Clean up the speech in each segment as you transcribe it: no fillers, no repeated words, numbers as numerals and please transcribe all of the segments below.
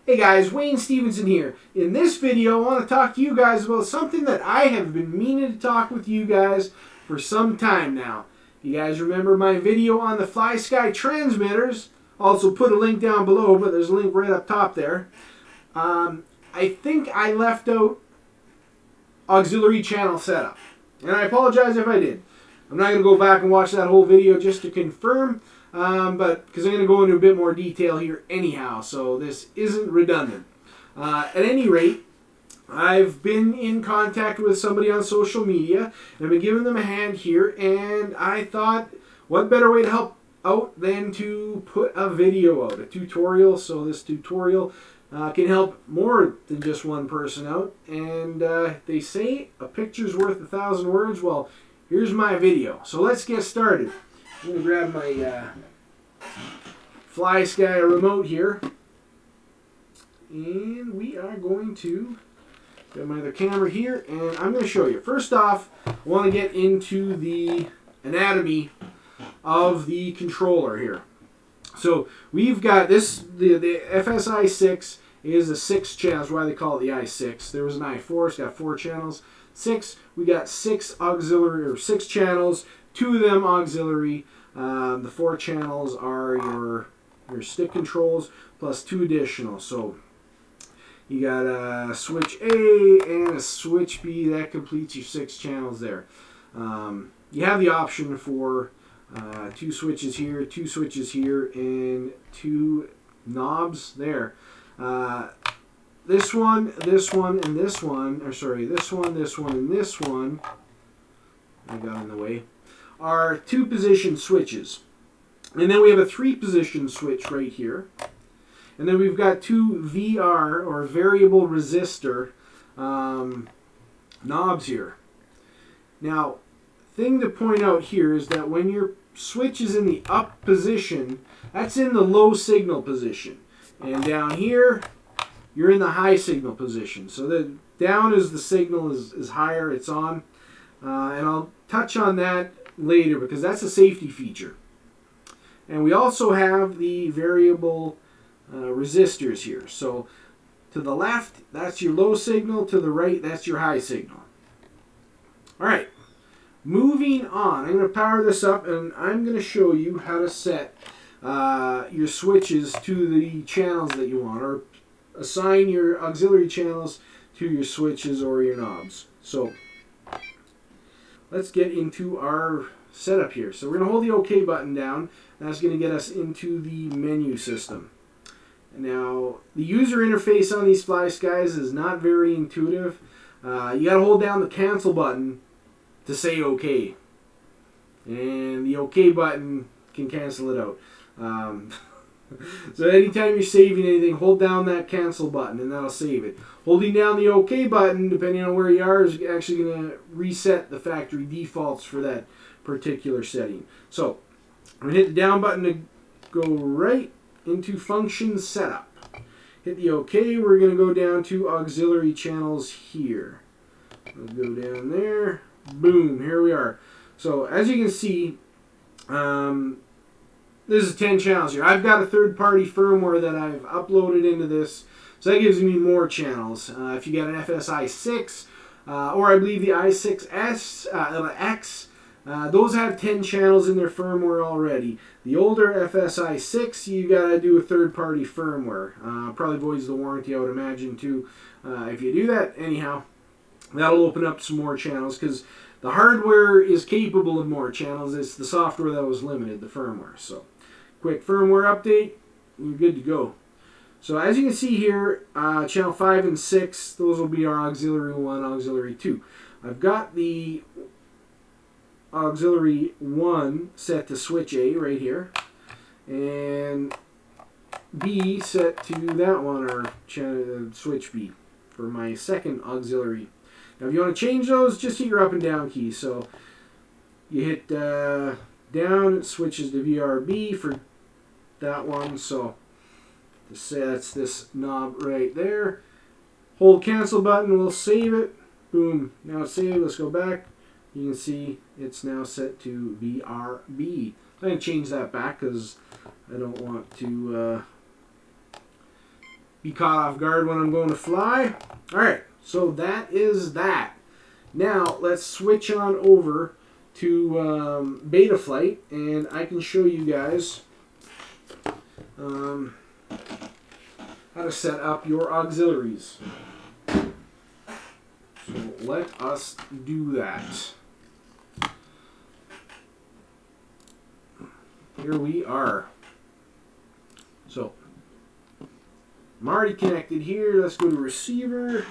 Hey guys, Wayne Stevenson here. In this video, I want to talk to you guys about something that I have been meaning to talk with you guys for some time now. You guys remember my video on the Flysky transmitters? Also put a link down below, but there's a link right up top there. I think I left out auxiliary channel setup, and I apologize if I did. I'm not going to go back and watch that whole video just to confirm, but because I'm going to go into a bit more detail here anyhow, so this isn't redundant. At any rate, I've been in contact with somebody on social media, and I've been giving them a hand here, and I thought, what better way to help out than to put a video out, a tutorial. So this tutorial can help more than just one person out, and they say a picture's worth 1,000 words. Well, here's my video. So let's get started. I'm going to grab my Flysky remote here, and we are going to get my other camera here, and I'm going to show you. First off, I want to get into the anatomy of the controller here. So we've got this, the FSI-6 is a 6 channels, why they call it the i6. There was an i4, it's got 4 channels. 6, we got 6 auxiliary, or 6 channels, 2 of them auxiliary. The 4 channels are your stick controls plus 2 additional. So you got a switch A and a switch B. That completes your 6 channels there. You have the option for 2 switches here, 2 switches here, and 2 knobs there. This one, and this one, or sorry, this one, and this one, I got in the way, are 2 position switches. And then we have a 3 position switch right here. And then we've got 2 VR, or variable resistor, knobs here. Now, thing to point out here is that when your switch is in the up position, that's in the low signal position. And down here, you're in the high signal position. So the down is the signal is higher, it's on. And I'll touch on that later because that's a safety feature. And we also have the variable resistors here. So to the left, that's your low signal. To the right, that's your high signal. All right, moving on. I'm going to power this up, and I'm going to show you how to set your switches to the channels that you want, or assign your auxiliary channels to your switches or your knobs. So let's get into our setup here. So we're going to hold the OK button down. That's going to get us into the menu system. Now, the user interface on these Flyskys is not very intuitive. You got to hold down the cancel button to say OK. And the OK button can cancel it out. So anytime you're saving anything, hold down that cancel button and that'll save it. Holding down the OK button, depending on where you are, is actually going to reset the factory defaults for that particular setting. So I'm going to hit the down button to go right into function setup. Hit the OK. We're going to go down to auxiliary channels here. Let's go down there. Boom, here we are. So as you can see, this is 10 channels here. I've got a third-party firmware that I've uploaded into this, so that gives me more channels. If you got an FSI-6, or I believe the i6S, X, those have 10 channels in their firmware already. The older FSI-6, you got to do a third-party firmware. Probably voids the warranty, I would imagine, too. If you do that, anyhow, that'll open up some more channels, because the hardware is capable of more channels. It's the software that was limited, the firmware. So, quick firmware update, you're good to go. So as you can see here, channel 5 and 6, those will be our auxiliary 1, auxiliary 2. I've got the auxiliary 1 set to switch A right here, and B set to that one, or switch B, for my second auxiliary. Now if you want to change those, just hit your up and down key. So you hit down, it switches to VRB for that one. So to say that's this knob right there. Hold cancel button, we'll save it. Boom, now it's saved. Let's go back. You can see it's now set to VRB. I'm going to change that back because I don't want to be caught off guard when I'm going to fly. Alright, so that is that. Now let's switch on over to Betaflight, and I can show you guys how to set up your auxiliaries. So let us do that. Here we are. So I'm already connected here. Let's go to receiver.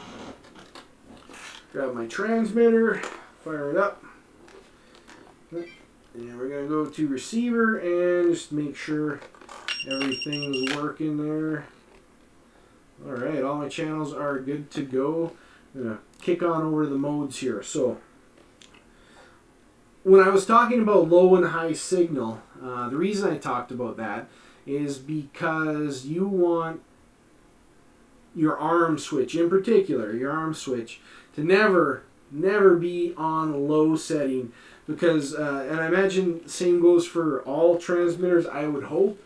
Grab my transmitter. Fire it up. And we're going to go to receiver and just make sure everything's working there. Alright, all my channels are good to go. I'm going to kick on over to the modes here. So when I was talking about low and high signal, the reason I talked about that is because you want your arm switch, in particular, your arm switch, to never be on low setting, because, and I imagine the same goes for all transmitters, I would hope.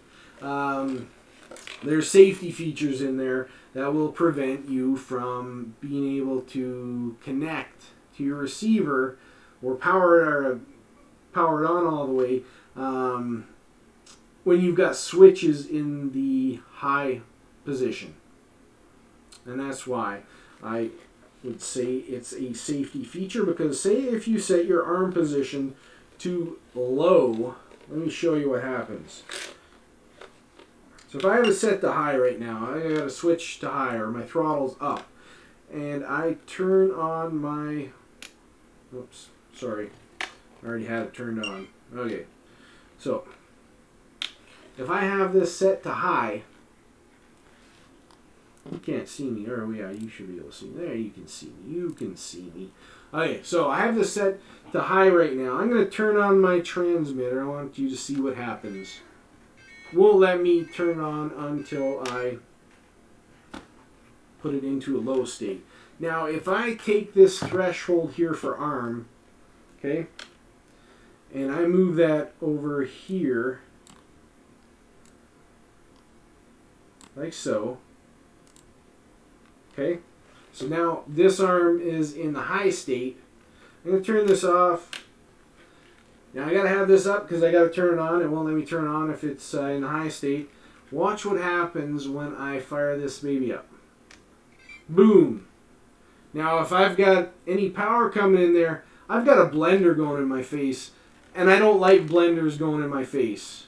There's safety features in there that will prevent you from being able to connect to your receiver or power it on all the way when you've got switches in the high position. And that's why I would say it's a safety feature, because say if you set your arm position to low, let me show you what happens. So if I have it set to high right now, I got to switch to high, or my throttle's up, and I turn on my, oops, sorry, I already had it turned on. Okay, so if I have this set to high, you can't see me, or yeah, you should be able to see me. There, you can see me. You can see me. Okay, so I have this set to high right now. I'm going to turn on my transmitter. I want you to see what happens. Won't let me turn on until I put it into a low state. Now, if I take this threshold here for arm, okay, and I move that over here, like so. Okay, so now this arm is in the high state. I'm going to turn this off. Now I got to have this up because I got to turn it on. It won't let me turn it on if it's in the high state. Watch what happens when I fire this baby up. Boom. Now if I've got any power coming in there, I've got a blender going in my face, and I don't like blenders going in my face.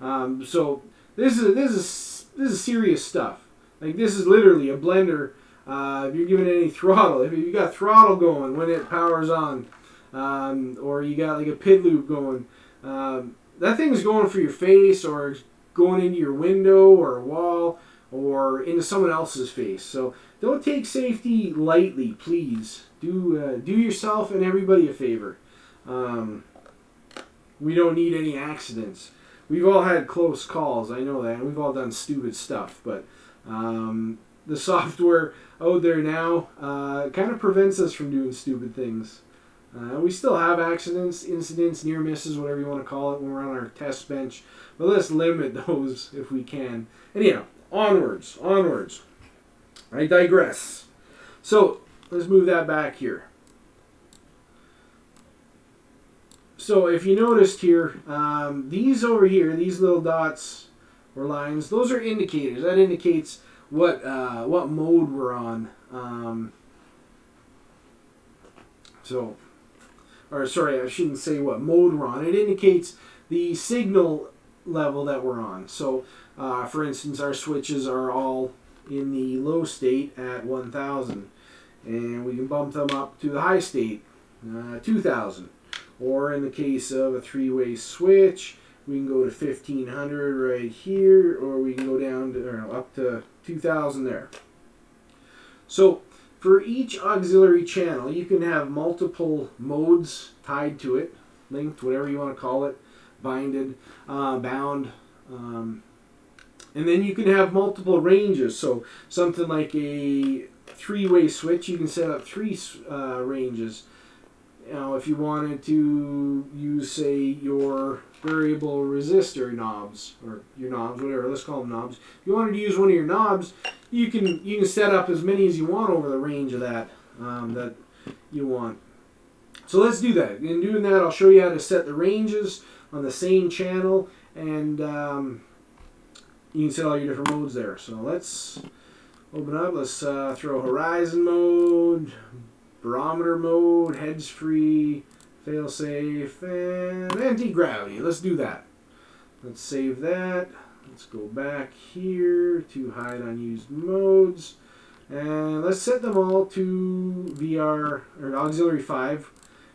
So this is serious stuff. Like, this is literally a blender. If you're giving it any throttle, if you got throttle going when it powers on, or you got like a pit loop going, that thing's going for your face, or going into your window or a wall, or into someone else's face. So don't take safety lightly, please. Do yourself and everybody a favor. We don't need any accidents. We've all had close calls, I know that, and we've all done stupid stuff, but the software out there now kind of prevents us from doing stupid things. We still have accidents, incidents, near misses, whatever you want to call it, when we're on our test bench, but let's limit those if we can. Anyhow, onwards. I digress. So let's move that back here. So if you noticed here, these over here, these little dots or lines, those are indicators. That indicates what mode we're on. Or sorry, I shouldn't say what mode we're on. It indicates the signal level that we're on. So, for instance, our switches are all in the low state at 1000, and we can bump them up to the high state, 2000. Or in the case of a three-way switch, we can go to 1500 right here, or we can go down to, or up to 2000 there. So for each auxiliary channel, you can have multiple modes tied to it, linked, whatever you want to call it, binded, bound, and then you can have multiple ranges. So something like a three-way switch, you can set up three ranges. You know, if you wanted to use, say, your variable resistor knobs, or your knobs, whatever, let's call them knobs. If you wanted to use one of your knobs, you can set up as many as you want over the range of that that you want. So let's do that. In doing that, I'll show you how to set the ranges on the same channel, and you can set all your different modes there. So let's open up. Let's throw horizon mode, barometer mode, heads free, failsafe, and anti-gravity. Let's do that. Let's save that. Let's go back here to hide unused modes, and let's set them all to VR or auxiliary 5,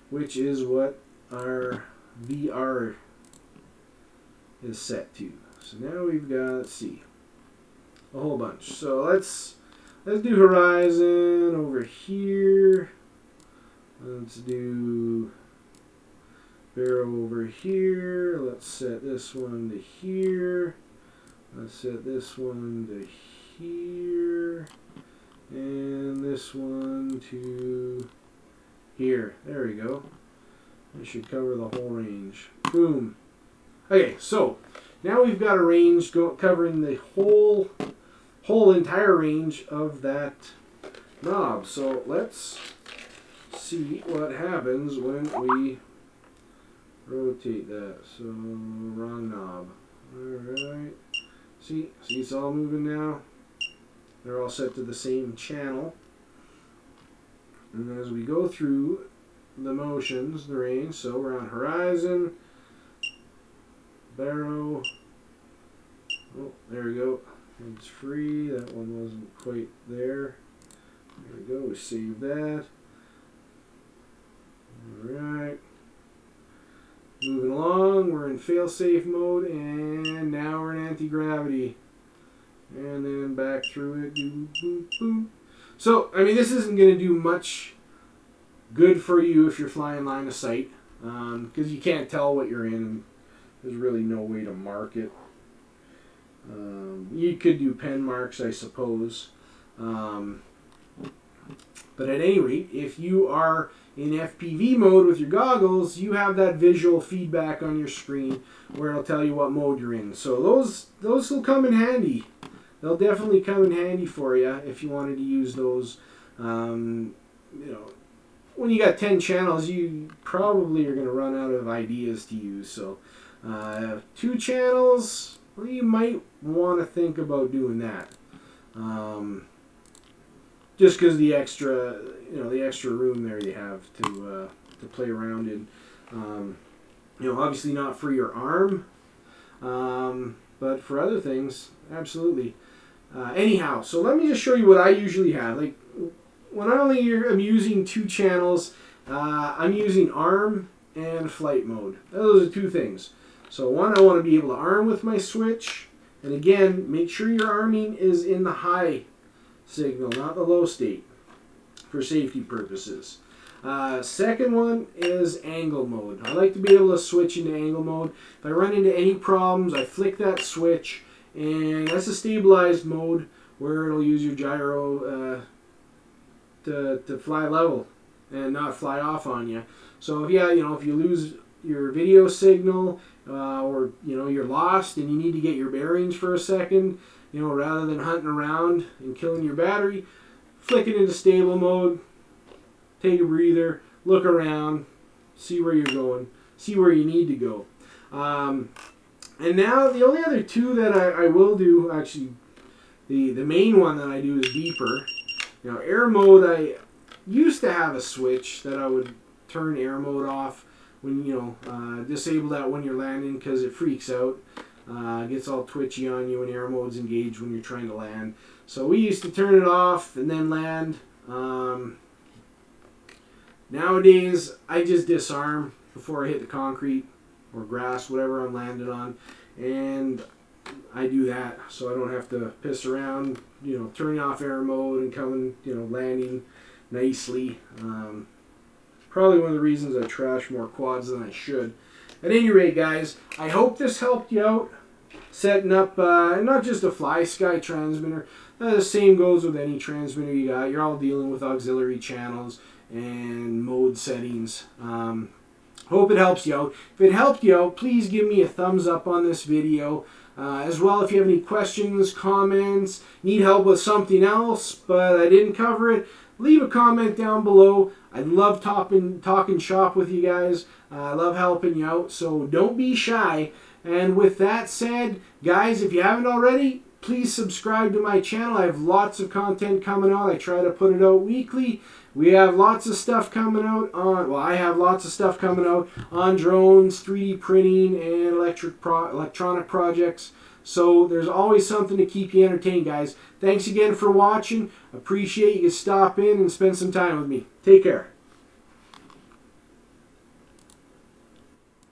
which is what our VR is set to. So now we've got, let's see, a whole bunch. So let's do horizon over here. Let's do barrel over here. Let's set this one to here. Let's set this one to here. And this one to here. There we go. That should cover the whole range. Boom. Okay, so now we've got a range covering the whole entire range of that knob. So let's see what happens when we rotate that. So wrong knob. Alright. See it's all moving now. They're all set to the same channel. And as we go through the motions, the range, so we're on horizon, barrow, oh, there we go, it's free, that one wasn't quite there, there we go, we save that, alright, moving along, we're in fail-safe mode, and now we're in anti-gravity, and then back through it, boop, boop, boop. So, I mean, this isn't going to do much good for you if you're flying line of sight, because you can't tell what you're in, and there's really no way to mark it. You could do pen marks, I suppose. But at any rate, if you are in FPV mode with your goggles, you have that visual feedback on your screen where it'll tell you what mode you're in. So those will come in handy. They'll definitely come in handy for you if you wanted to use those. You know, when you got 10 channels, you probably are going to run out of ideas to use. So 2 channels, well, you might want to think about doing that. Just because the extra room there you have to play around in. You know, obviously not for your arm, but for other things, absolutely. Anyhow, so let me just show you what I usually have. Like when I'm using 2 channels, I'm using arm and flight mode. Those are 2 things. So one, I want to be able to arm with my switch, and again, make sure your arming is in the high signal, not the low state, for safety purposes. Second one is angle mode. I like to be able to switch into angle mode. If I run into any problems, I flick that switch, and that's a stabilized mode where it'll use your gyro to fly level and not fly off on you. So if you lose your video signal or you're lost and you need to get your bearings for a second, rather than hunting around and killing your battery, flick it into stable mode, take a breather, look around, see where you're going, see where you need to go. And now the only other 2 that I will do, actually the main one that I do is beeper. Air mode, I used to have a switch that I would turn air mode off when, disable that when you're landing because it freaks out. Gets all twitchy on you when air mode's engaged when you're trying to land. So we used to turn it off and then land. Nowadays, I just disarm before I hit the concrete or grass, whatever I'm landed on, and I do that so I don't have to piss around, turning off air mode and coming, landing nicely. Probably one of the reasons I trash more quads than I should. At any rate, guys, I hope this helped you out setting up not just a Flysky transmitter, The same goes with any transmitter you got. You're all dealing with auxiliary channels and mode settings. Hope it helps you out. If it helped you out, please give me a thumbs up on this video. As well, if you have any questions, comments, need help with something else, but I didn't cover it, leave a comment down below. I love talking shop with you guys. I love helping you out, so don't be shy. And with that said, guys, if you haven't already, please subscribe to my channel. I have lots of content coming out. I try to put it out weekly. We have lots of stuff coming out on, well, I have lots of stuff coming out on drones, 3D printing, and electronic projects. So there's always something to keep you entertained, guys. Thanks again for watching. Appreciate you stop in and spend some time with me. Take care.